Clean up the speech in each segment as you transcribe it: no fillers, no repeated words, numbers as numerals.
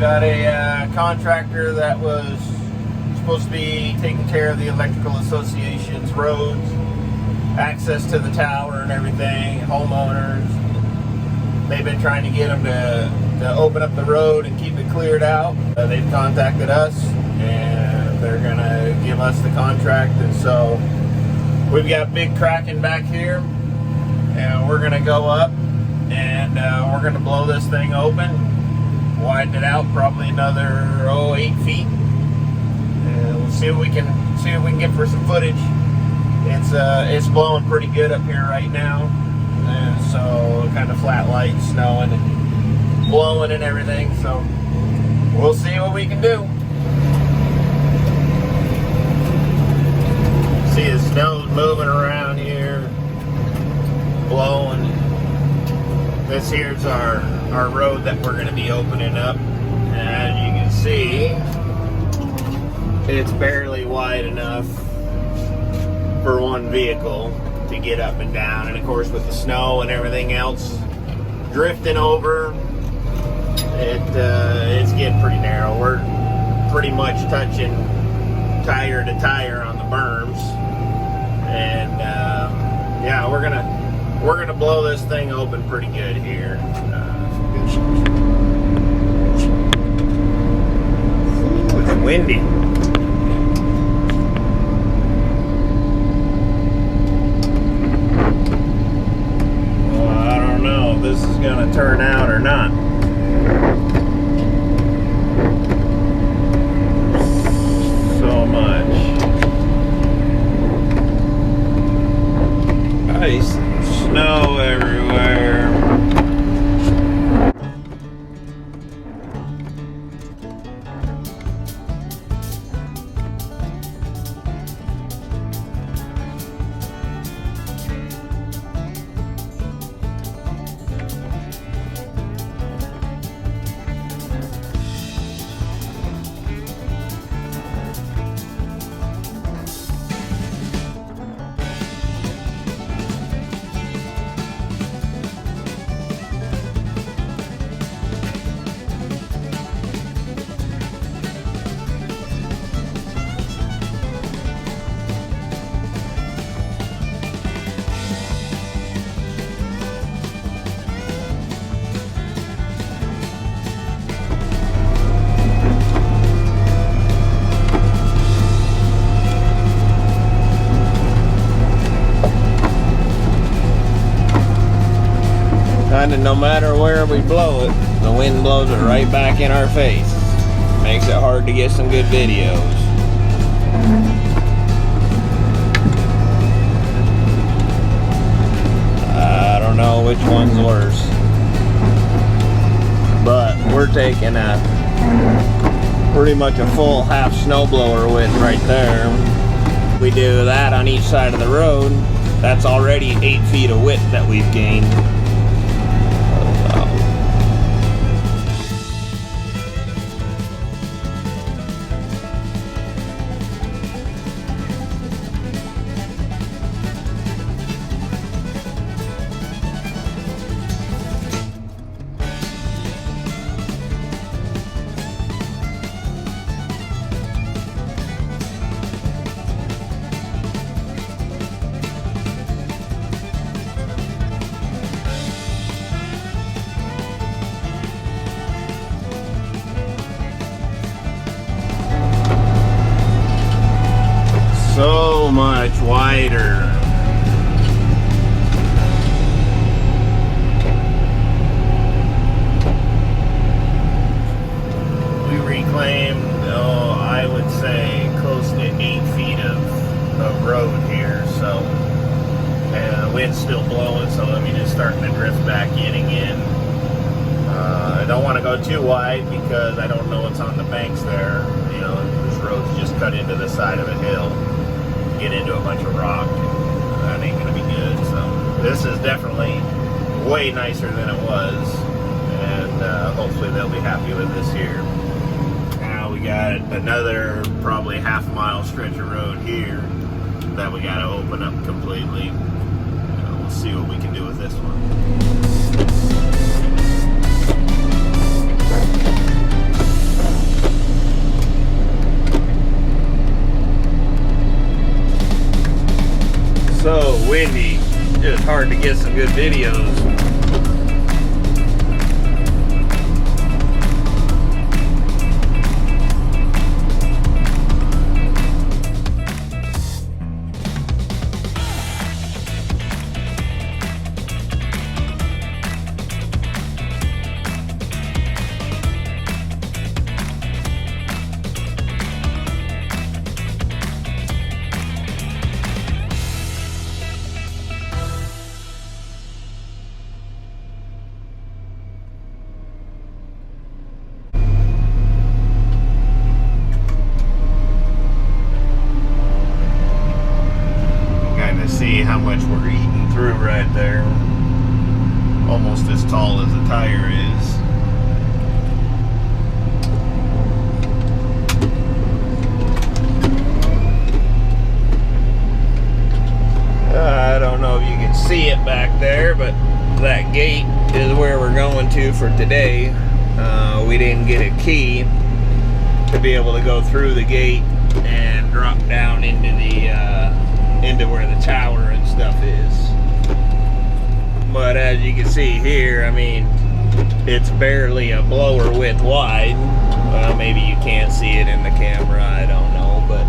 Got a contractor that was supposed to be taking care of the electrical association's roads, access to the tower and everything, homeowners. They've been trying to get them to open up the road and keep it cleared out. They've contacted us and they're gonna give us the contract, and so we've got big Kraken back here and we're gonna go up and we're gonna blow this thing open, widen it out probably another 8 feet, and we'll see what we can get for some footage. It's blowing pretty good up here right now, and so kind of flat light, snowing and blowing and everything, so we'll see what we can do. See the snow's moving around here, blowing. This here's our road that we're going to be opening up. As you can see, it's barely wide enough for one vehicle to get up and down, and of course with the snow and everything else drifting over, it's getting pretty narrow. We're pretty much touching tire to tire on the berms, and yeah, we're gonna blow this thing open pretty good here. Ooh, it's windy. This is going to turn out or not. So much ice and snow everywhere. And no matter where we blow it, the wind blows it right back in our face. Makes it hard to get some good videos. I don't know which one's worse, but we're taking pretty much a full half snowblower width right there. We do that on each side of the road. That's already 8 feet of width that we've gained. So much wider. We reclaimed, I would say close to 8 feet of road here, so, and the wind's still blowing, so I mean it's starting to drift back in again. I don't want to go too wide because I don't know what's on the banks there. You know, this road's just cut into the side of a hill. Get into a bunch of rock, that ain't gonna be good. So this is definitely way nicer than it was, and hopefully they'll be happy with this here. Now we got another probably half-mile stretch of road here that we got to open up completely. We'll see what we can do with this one. windy. Just hard to get some good videos. See how much we're eating through right there. Almost as tall as the tire is. I don't know if you can see it back there, but that gate is where we're going to for today. We didn't get a key to be able to go through the gate and drop down into where the tower and stuff is. But as you can see here, I mean, it's barely a blower width wide. Well, maybe you can't see it in the camera, I don't know, but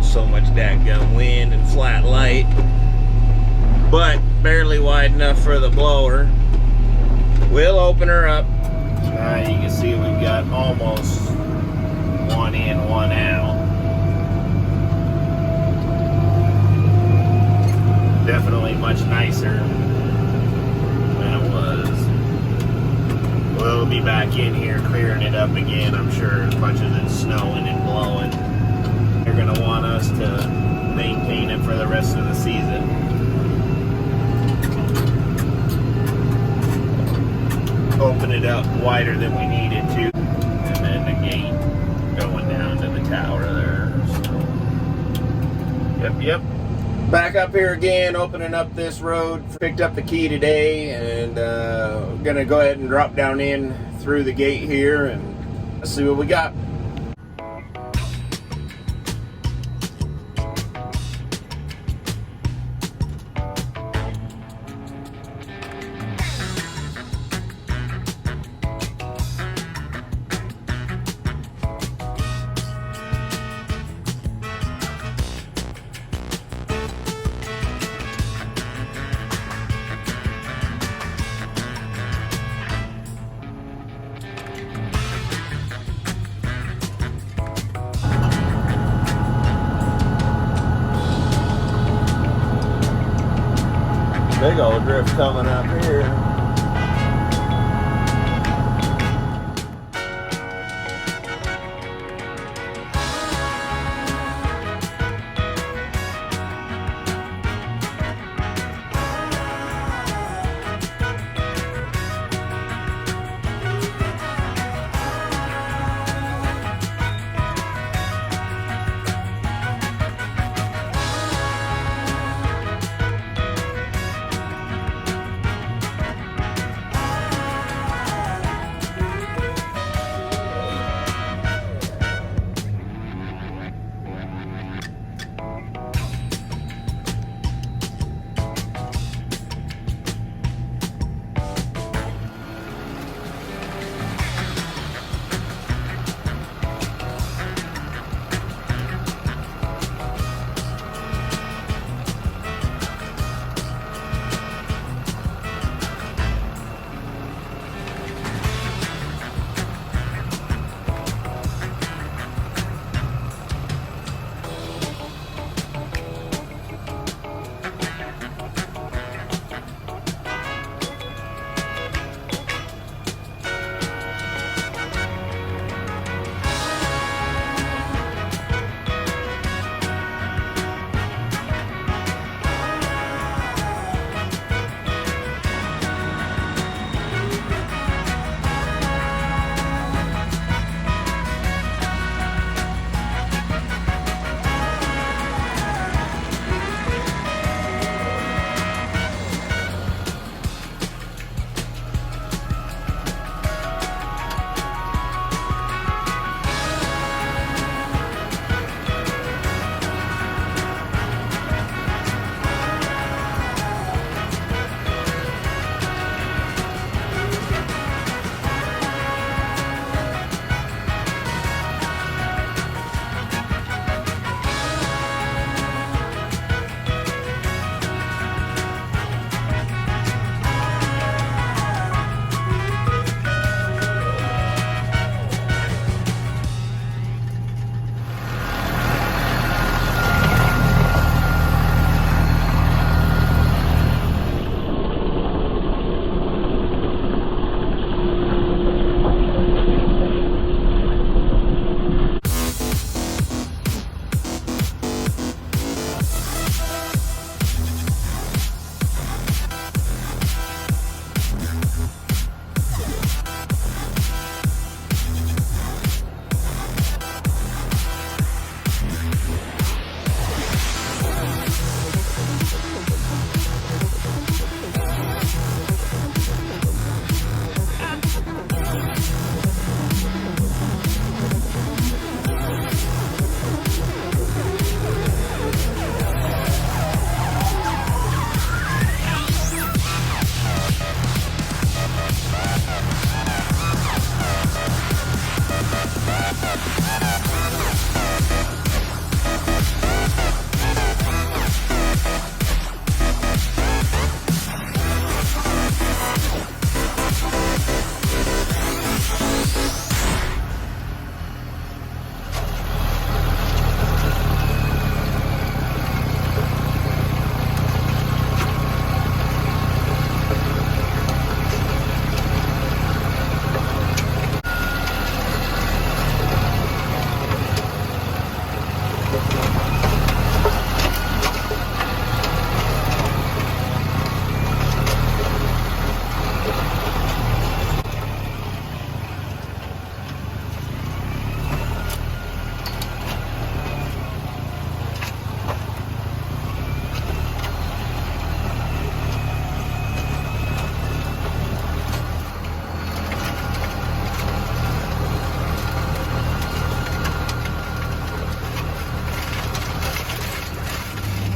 so much dadgum wind and flat light. But barely wide enough for the blower. We'll open her up. Now you can see we've got almost one in, one out. Definitely much nicer than it was. We'll be back in here clearing it up again, I'm sure, as much as it's snowing and blowing. They're going to want us to maintain it for the rest of the season. Open it up wider than we needed to. And then the gate going down to the tower there. Yep. Back up here again, opening up this road. Picked up the key today, and gonna go ahead and drop down in through the gate here and let's see what we got. Big old drift coming up here.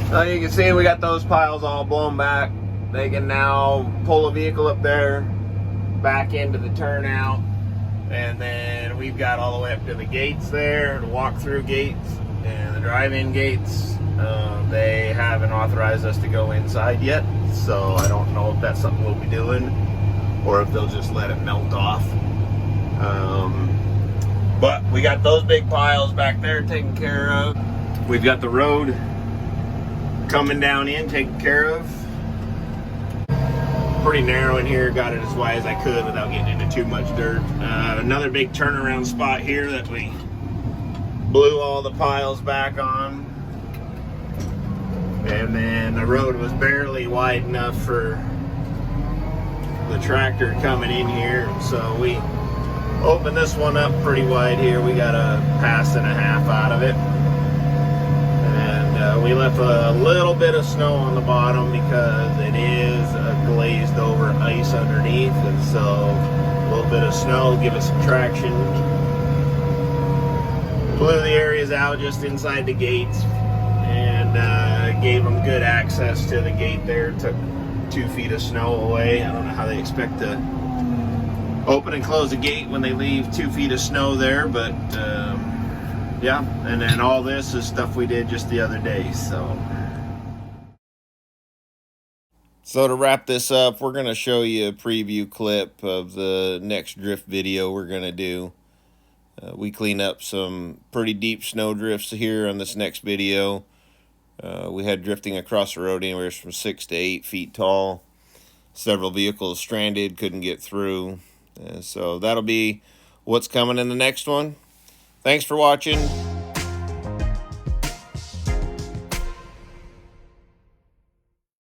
So you can see we got those piles all blown back. They can now pull a vehicle up there, back into the turnout, and then we've got all the way up to the gates there, the walk-through gates and the drive-in gates. They haven't authorized us to go inside yet, so I don't know if that's something we'll be doing or if they'll just let it melt off. But we got those big piles back there taken care of. We've got the road coming down in, taken care of. Pretty narrow in here, got it as wide as I could without getting into too much dirt. Another big turnaround spot here that we blew all the piles back on. And then the road was barely wide enough for the tractor coming in here, so we opened this one up pretty wide here. We got a pass and a half out of it. We left a little bit of snow on the bottom because it is glazed over ice underneath, and so a little bit of snow give it some traction. Blew the areas out just inside the gates and gave them good access to the gate there. Took 2 feet of snow away. I don't know how they expect to open and close the gate when they leave 2 feet of snow there, but yeah, and then all this is stuff we did just the other day. So to wrap this up, we're going to show you a preview clip of the next drift video we're going to do. We clean up some pretty deep snow drifts here on this next video. We had drifting across the road anywhere from 6 to 8 feet tall. Several vehicles stranded, couldn't get through. So that'll be what's coming in the next one. Thanks for watching.